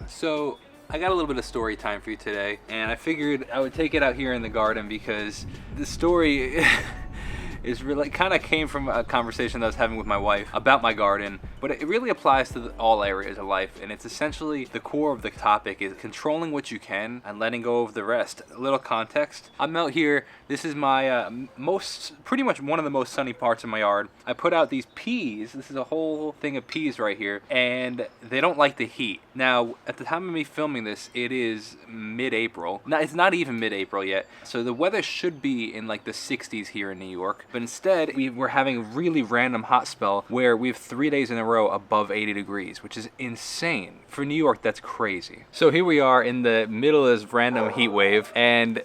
So I got a little bit of story time for you today, and I figured I would take it out here in the garden because the story is really kind of came from a conversation that I was having with my wife about my garden, but it really applies to all areas of life, and it's essentially the core of the topic is controlling what you can and letting go of the rest. A little context: I'm out here. This is my pretty much one of the most sunny parts of my yard. I put out these peas. This is a whole thing of peas right here, and they don't like the heat. Now, at the time of me filming this, it is mid-April. Now, it's not even mid-April yet, so the weather should be in like the 60s here in New York. But instead, we're having a really random hot spell where we have 3 days in a row above 80 degrees, which is insane. For New York, that's crazy. So here we are in the middle of this random heat wave, and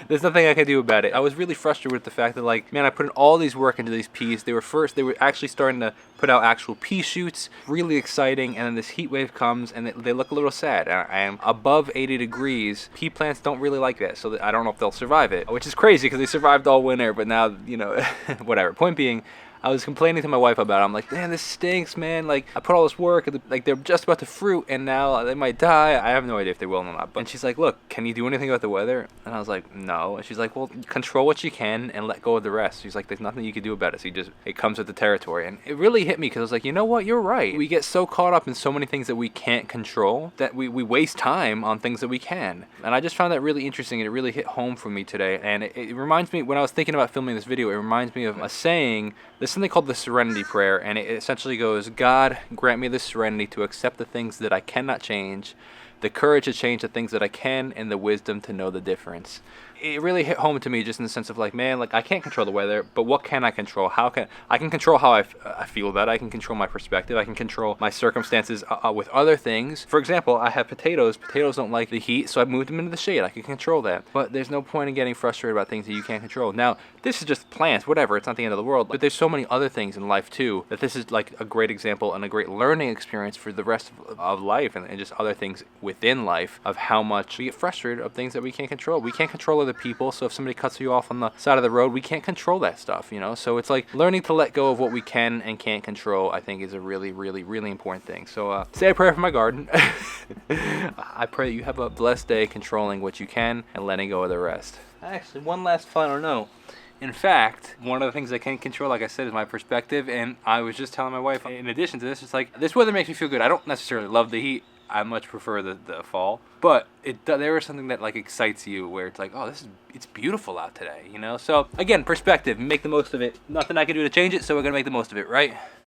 there's nothing I can do about it. I was really frustrated with the fact that, like, man, I put in all these work into these peas. They were actually starting to put out actual pea shoots, really exciting, and then this heat wave comes and they look a little sad. I am above 80 degrees. Pea plants don't really like that, so I don't know if they'll survive it, which is crazy because they survived all winter, but now, you know, whatever. Point being, I was complaining to my wife about it. I'm like, man, this stinks, man. Like, I put all this work, like, they're just about to fruit, and now they might die. I have no idea if they will or not. And she's like, look, can you do anything about the weather? And I was like, no. And she's like, well, control what you can and let go of the rest. She's like, there's nothing you can do about it. So it comes with the territory. And it really hit me because I was like, you know what? You're right. We get so caught up in so many things that we can't control that we waste time on things that we can. And I just found that really interesting, and it really hit home for me today. And it reminds me, when I was thinking about filming this video, it reminds me of a saying. There's something called the Serenity Prayer, and it essentially goes, God, grant me the serenity to accept the things that I cannot change, the courage to change the things that I can, and the wisdom to know the difference. It really hit home to me just in the sense of, like, man, like, I can't control the weather, but what can I control? I can control how I feel about it. I can control my perspective. I can control my circumstances with other things. For example, I have potatoes. Potatoes don't like the heat, so I moved them into the shade. I can control that. But there's no point in getting frustrated about things that you can't control. Now, this is just plants, whatever. It's not the end of the world. But there's so many other things in life, too, that this is, like, a great example and a great learning experience for the rest of life and just other things within life of how much we get frustrated of things that we can't control. We can't control other people, so if somebody cuts you off on the side of the road, we can't control that stuff, you know? So it's like learning to let go of what we can and can't control, I think, is a really, really, really important thing. So say a prayer for my garden. I pray that you have a blessed day controlling what you can and letting go of the rest. Actually, one last final note. In fact, one of the things I can't control, like I said, is my perspective, and I was just telling my wife, in addition to this, it's like, this weather makes me feel good. I don't necessarily love the heat. I much prefer the fall, but there is something that, like, excites you where it's like, oh, it's beautiful out today, you know? So again, perspective, make the most of it. Nothing I can do to change it, so we're gonna make the most of it, right?